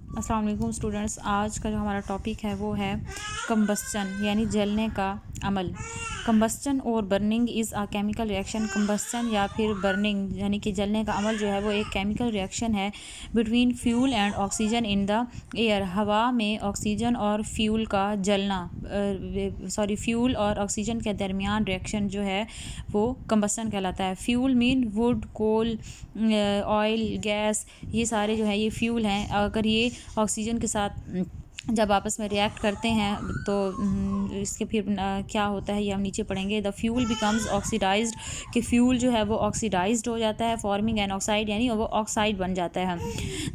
अस्सलाम वालेकुम स्टूडेंट्स। आज का जो हमारा टॉपिक है वो है कंबस्चन यानी जलने का अमल। कंबस्चन और burning is a chemical reaction. Combustion या फिर बर्निंग यानी कि जलने का अमल जो है वो एक केमिकल रिएक्शन है between fuel and oxygen in the air. हवा में ऑक्सीजन और फ्यूल का जलना फ्यूल और ऑक्सीजन के दरमियान रिएक्शन जो है वो कंबस्चन कहलाता है। Fuel mean wood, coal, oil, gas, ये सारे जो है ये फ्यूल हैं। अगर ये ऑक्सीजन के साथ जब आपस में रिएक्ट करते हैं तो इसके फिर क्या होता है ये हम नीचे पढ़ेंगे। द फ्यूल बिकम्स ऑक्सीडाइज्ड, कि फ्यूल जो है वो ऑक्सीडाइज्ड हो जाता है, फॉर्मिंग एन ऑक्साइड यानी वो ऑक्साइड बन जाता है।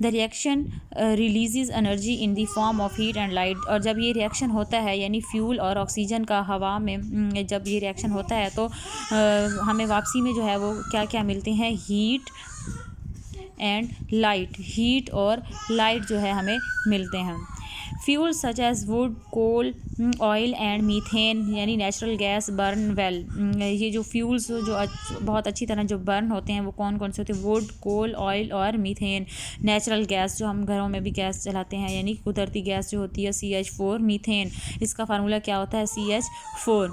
The reaction releases energy in the form of heat and light. और जब ये रिएक्शन होता है यानी फ्यूल और ऑक्सीजन का हवा में जब ये रिएक्शन होता है तो हमें वापसी में जो है वो क्या क्या मिलते हैं, हीट एंड लाइट। हीट और लाइट जो है हमें मिलते हैं। Fuel such as wood, coal, oil and methane यानी नेचुरल गैस बर्न वेल। ये जो फ्यूल्स जो बहुत अच्छी तरह जो बर्न होते हैं वो कौन कौन से होते हैं, वुड, कोल, ऑयल और मीथेन। नेचुरल गैस जो हम घरों में भी गैस चलाते हैं यानी कुदरती गैस जो होती है CH4। मीथेन इसका फार्मूला क्या होता है, CH4।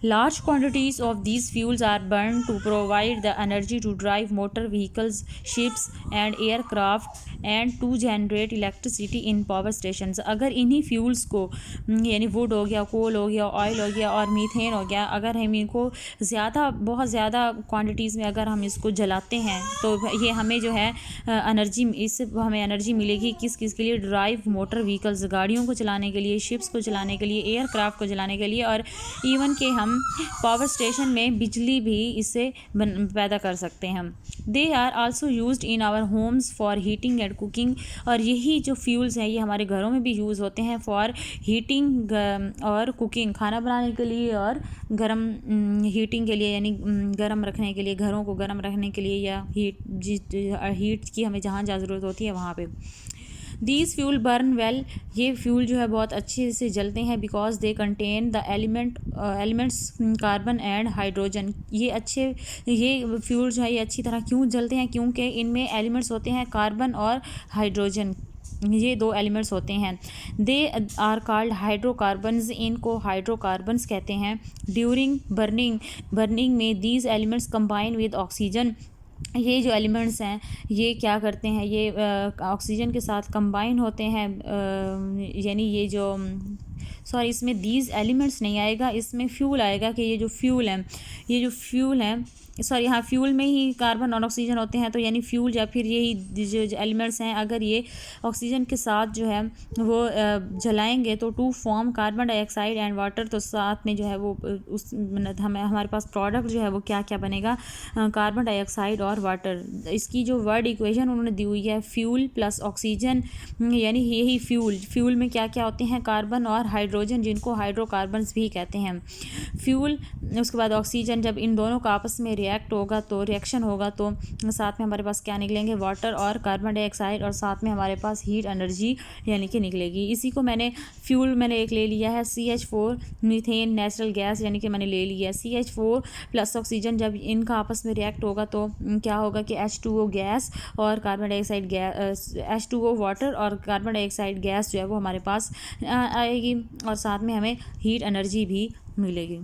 Large quantities of these fuels are burned to provide the energy to drive motor vehicles, ships and aircraft and to generate electricity in power stations। अगर इन्हीं फ्यूल्स को यानी वुड हो गया, कोल हो गया, ऑयल हो गया और मीथेन हो गया, अगर हम इनको बहुत ज़्यादा क्वांटिटीज़ में अगर हम इसको जलाते हैं तो ये हमें जो है एनर्जी, इससे हमें एनर्जी मिलेगी। किस किस के लिए, ड्राइव मोटर व्हीकल्स, गाड़ियों को चलाने के लिए, शिप्स को चलाने के लिए, एयरक्राफ्ट को चलाने के लिए, और इवन के हम पावर स्टेशन में बिजली भी इससे पैदा कर सकते हैं। They are also used in our homes for heating and cooking. और यही जो फ्यूल्स हैं ये हमारे घरों में भी यूज़ होते हैं फॉर हीटिंग और कुकिंग, खाना बनाने के लिए और गर्म हीटिंग के लिए यानी गर्म रखने के लिए, घरों को गर्म रखने के लिए, या हीट की हमें जहाँ ज़रूरत होती है वहाँ पे। दीज फ्यूल बर्न वेल, ये फ्यूल जो है बहुत अच्छे से जलते हैं because they contain the elements carbon and hydrogen. ये फ्यूल जो है ये अच्छी तरह क्यों जलते हैं, क्योंकि इनमें एलिमेंट्स होते हैं कार्बन और हाइड्रोजन, ये दो एलिमेंट्स होते हैं। दे आर कॉल्ड हाइड्रोकार्बन्स, इनको हाइड्रोकार्बन्स कहते हैं। ड्यूरिंग बर्निंग में these elements combine with oxygen, ये जो एलिमेंट्स हैं ये क्या करते हैं, ये ऑक्सीजन के साथ कंबाइन होते हैं। यानी ये जो इसमें दीज एलिमेंट्स नहीं आएगा, इसमें फ्यूल आएगा कि ये जो फ्यूल हैं हाँ, फ्यूल में ही कार्बन और ऑक्सीजन होते हैं। तो यानी फ्यूल या फिर यही जो एलिमेंट्स हैं अगर ये ऑक्सीजन के साथ जो है वो जलाएंगे तो to form carbon dioxide and water, तो साथ में जो है वो हमारे पास प्रोडक्ट जो है वो क्या क्या बनेगा, कार्बन डाइऑक्साइड और वाटर। इसकी जो वर्ड इक्वेशन उन्होंने दी हुई है, फ्यूल प्लस ऑक्सीजन, यानी यही फ्यूल में क्या क्या होते हैं, कार्बन और हाइड्रोजन, जिनको हाइड्रोकार्बन्स भी कहते हैं। फ्यूल उसके बाद ऑक्सीजन, जब इन दोनों का आपस में रिएक्शन होगा तो साथ में हमारे पास क्या निकलेंगे, वाटर और कार्बन डाइऑक्साइड, और साथ में हमारे पास हीट एनर्जी यानी कि निकलेगी। इसी को फ्यूल मैंने एक ले लिया है, CH4 मीथेन नेचुरल गैस यानी कि मैंने ले लिया है। CH4 प्लस ऑक्सीजन जब इनका आपस में रिएक्ट होगा तो क्या होगा कि H2O गैस और carbon dioxide gas, H2O water और कार्बन डाइऑक्साइड गैस जो है वो हमारे पास आएगी, और साथ में हमें हीट एनर्जी भी मिलेगी।